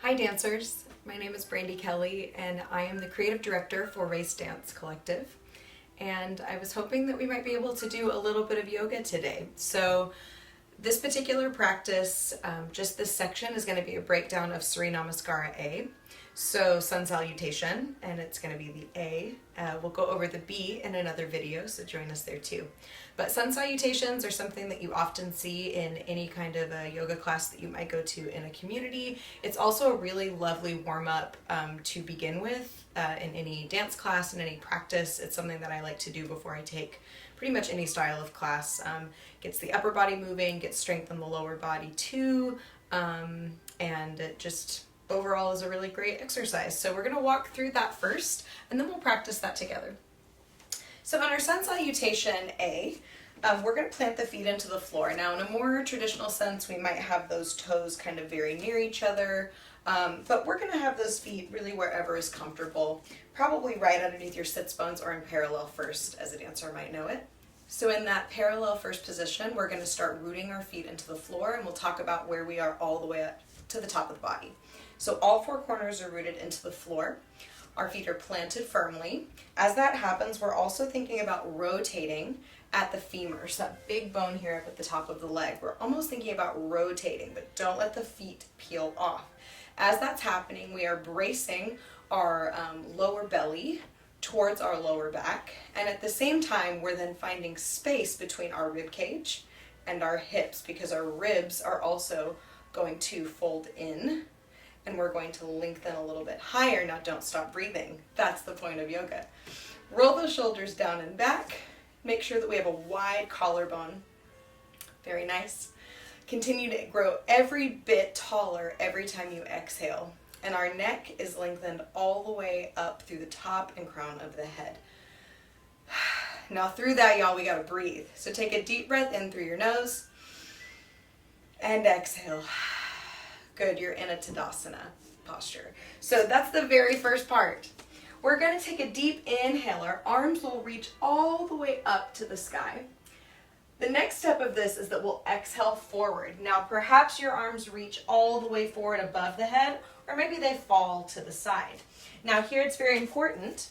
Hi dancers, my name is Brandi Kelley and I am the creative director for Race Dance Collective, and I was hoping that we might be able to do a little bit of yoga today. So this particular practice, just this section, is going to be a breakdown of Surya Namaskara A. So sun salutation, and it's going to be the A. We'll go over the B in another video, so join us there too. But sun salutations are something that you often see in any kind of a yoga class that you might go to in a community. It's also a really lovely warm-up to begin with in any dance class, in any practice. It's something that I like to do before I take pretty much any style of class. Gets the upper body moving, gets strength in the lower body too, and it just overall is a really great exercise. So we're going to walk through that first, and then we'll practice that together. So on our sun salutation A, we're going to plant the feet into the floor. Now in a more traditional sense, we might have those toes kind of very near each other, but we're going to have those feet really wherever is comfortable, probably right underneath your sits bones or in parallel first, as a dancer might know it. So in that parallel first position, we're going to start rooting our feet into the floor, and we'll talk about where we are all the way up to the top of the body. So all four corners are rooted into the floor. Our feet are planted firmly. As that happens, we're also thinking about rotating at the femurs, that big bone here up at the top of the leg. We're almost thinking about rotating, but don't let the feet peel off. As that's happening, we are bracing our lower belly towards our lower back, and at the same time, we're then finding space between our rib cage and our hips, because our ribs are also going to fold in, and we're going to lengthen a little bit higher. Now don't stop breathing. That's the point of yoga. Roll those shoulders down and back. Make sure that we have a wide collarbone. Very nice. Continue to grow every bit taller every time you exhale. And our neck is lengthened all the way up through the top and crown of the head. Now through that, y'all, we gotta breathe. So take a deep breath in through your nose and exhale. Good, you're in a Tadasana posture. So that's the very first part. We're going to take a deep inhale. Our arms will reach all the way up to the sky. The next step of this is that we'll exhale forward. Now perhaps your arms reach all the way forward above the head, or maybe they fall to the side. Now here it's very important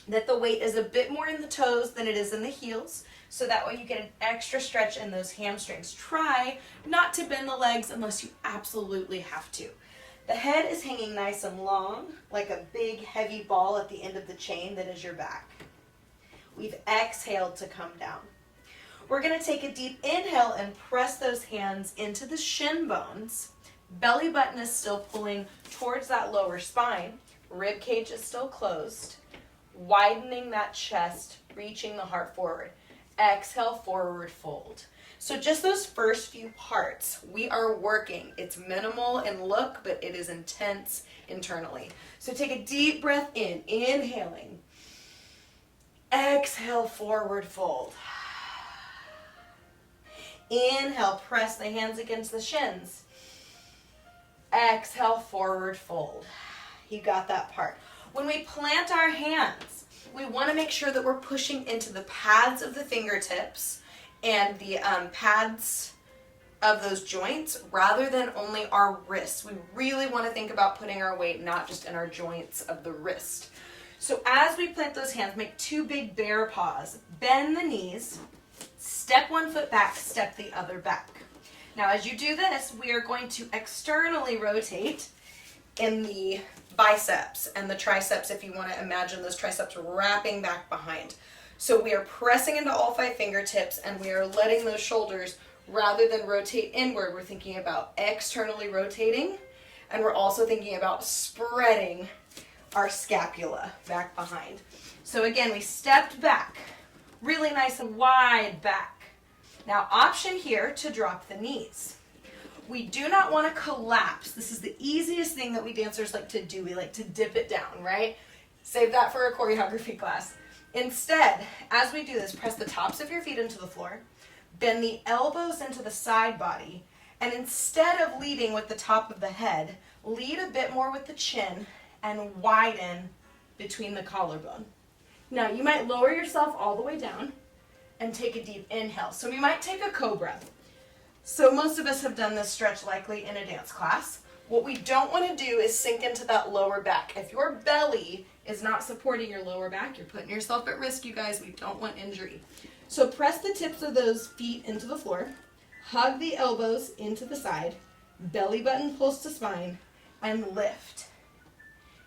that the weight is a bit more in the toes than it is in the heels, so that way you get an extra stretch in those hamstrings. Try not to bend the legs unless you absolutely have to. The head is hanging nice and long, like a big heavy ball at the end of the chain that is your back. We've exhaled to come down. We're going to take a deep inhale and press those hands into the shin bones. Belly button is still pulling towards that lower spine. Rib cage is still closed. Widening that chest, reaching the heart forward. Exhale, forward fold. So just those first few parts, we are working. It's minimal in look, but it is intense internally. So take a deep breath in, inhaling. Exhale, forward fold. Inhale, press the hands against the shins. Exhale, forward fold. You got that part. When we plant our hands, we want to make sure that we're pushing into the pads of the fingertips and the pads of those joints rather than only our wrists. We really want to think about putting our weight not just in our joints of the wrist. So as we plant those hands, make two big bear paws. Bend the knees, step one foot back, step the other back. Now as you do this, we are going to externally rotate in the biceps and the triceps, if you want to imagine those triceps wrapping back behind. So we are pressing into all five fingertips, and we are letting those shoulders, rather than rotate inward, we're thinking about externally rotating, and we're also thinking about spreading our scapula back behind. So again, we stepped back, really nice and wide back. Now option here to drop the knees. We do not want to collapse. This is the easiest thing that we dancers like to do. We like to dip it down, right? Save that for a choreography class. Instead, as we do this, press the tops of your feet into the floor, bend the elbows into the side body, and instead of leading with the top of the head, lead a bit more with the chin and widen between the collarbone. Now you might lower yourself all the way down and take a deep inhale. So we might take a cobra. So most of us have done this stretch likely in a dance class. What we don't want to do is sink into that lower back. If your belly is not supporting your lower back, you're putting yourself at risk, you guys. We don't want injury. So press the tips of those feet into the floor, hug the elbows into the side, belly button close to spine, and lift.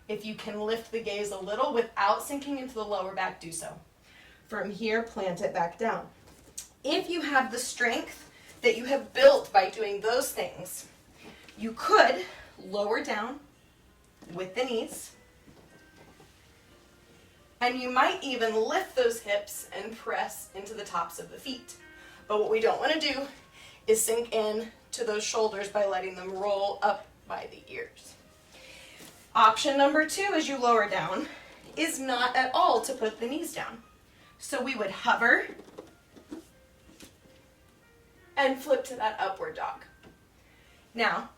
If you can lift the gaze a little without sinking into the lower back, do so. From here, plant it back down. If you have the strength that you have built by doing those things, you could lower down with the knees, and you might even lift those hips and press into the tops of the feet. But what we don't want to do is sink in to those shoulders by letting them roll up by the ears. Option number 2 as you lower down is not at all to put the knees down. So we would hover and flip to that upward dog. Now,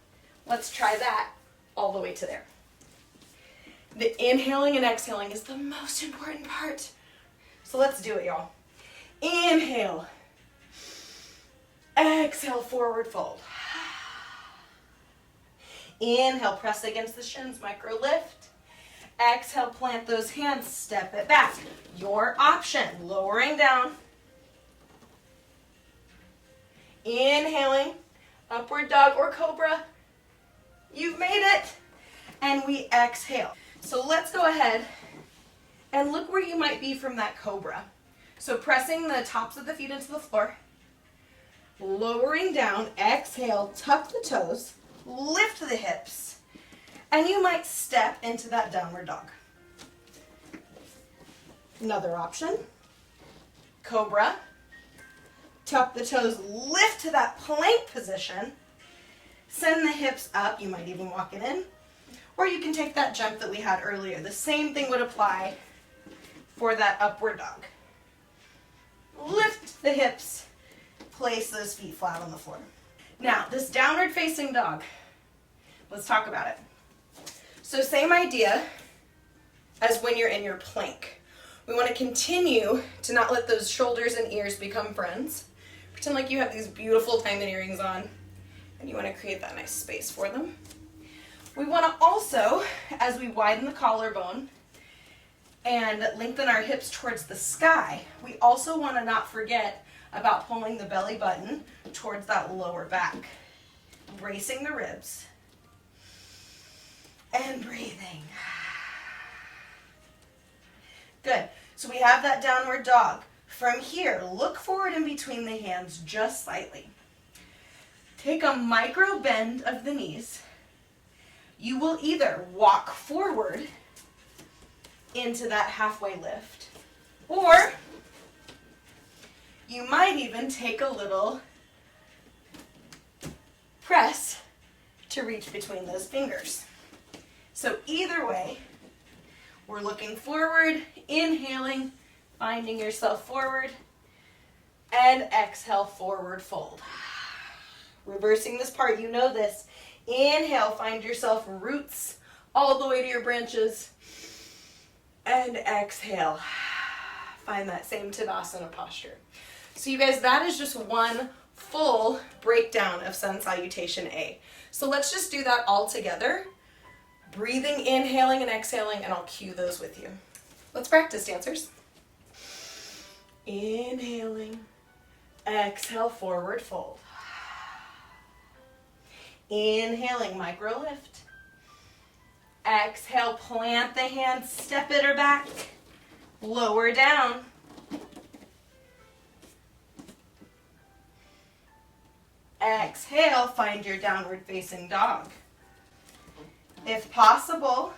let's try that all the way to there. The inhaling and exhaling is the most important part. So let's do it, y'all. Inhale. Exhale, forward fold. Inhale, press against the shins, micro lift. Exhale, plant those hands, step it back. Your option, lowering down. Inhaling, upward dog or cobra. You've made it. And we exhale. So let's go ahead and look where you might be from that cobra. So pressing the tops of the feet into the floor, lowering down, exhale, tuck the toes, lift the hips, and you might step into that downward dog. Another option, cobra, tuck the toes, lift to that plank position, send the hips up, you might even walk it in, or you can take that jump that we had earlier. The same thing would apply for that upward dog. Lift the hips, place those feet flat on the floor. Now, this downward facing dog, let's talk about it. So same idea as when you're in your plank. We want to continue to not let those shoulders and ears become friends. Pretend like you have these beautiful diamond earrings on and you want to create that nice space for them. We want to also, as we widen the collarbone and lengthen our hips towards the sky, we also want to not forget about pulling the belly button towards that lower back. Bracing the ribs and breathing. Good. So we have that downward dog. From here, look forward in between the hands just slightly. Take a micro bend of the knees. You will either walk forward into that halfway lift, or you might even take a little press to reach between those fingers. So either way, we're looking forward, inhaling, finding yourself forward, and exhale, forward fold. Reversing this part, you know this. Inhale, find yourself roots all the way to your branches. And exhale, find that same Tadasana posture. So you guys, that is just one full breakdown of Sun Salutation A. So let's just do that all together. Breathing, inhaling, and exhaling, and I'll cue those with you. Let's practice, dancers. Inhaling, exhale, forward fold. Inhaling, micro lift. Exhale, plant the hands, step it or back. Lower down. Exhale, find your downward facing dog. If possible,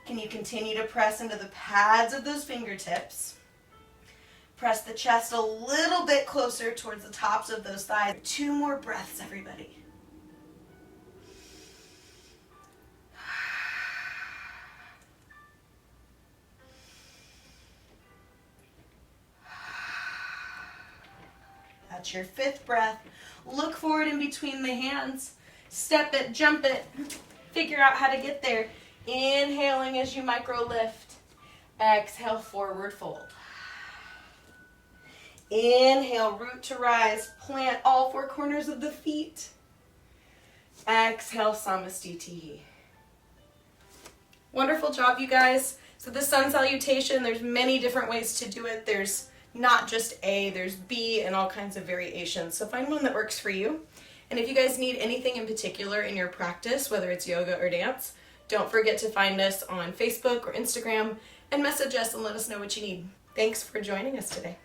can you continue to press into the pads of those fingertips? Press the chest a little bit closer towards the tops of those thighs. 2 more breaths, everybody. That's your 5th breath. Look forward in between the hands. Step it, jump it. Figure out how to get there. Inhaling as you micro lift. Exhale, forward fold. Inhale, root to rise. Plant all 4 corners of the feet. Exhale, Samastiti. Wonderful job, you guys. So the sun salutation, there's many different ways to do it. There's not just A, there's B, and all kinds of variations. So find one that works for you. And if you guys need anything in particular in your practice, whether it's yoga or dance, don't forget to find us on Facebook or Instagram and message us and let us know what you need. Thanks for joining us today.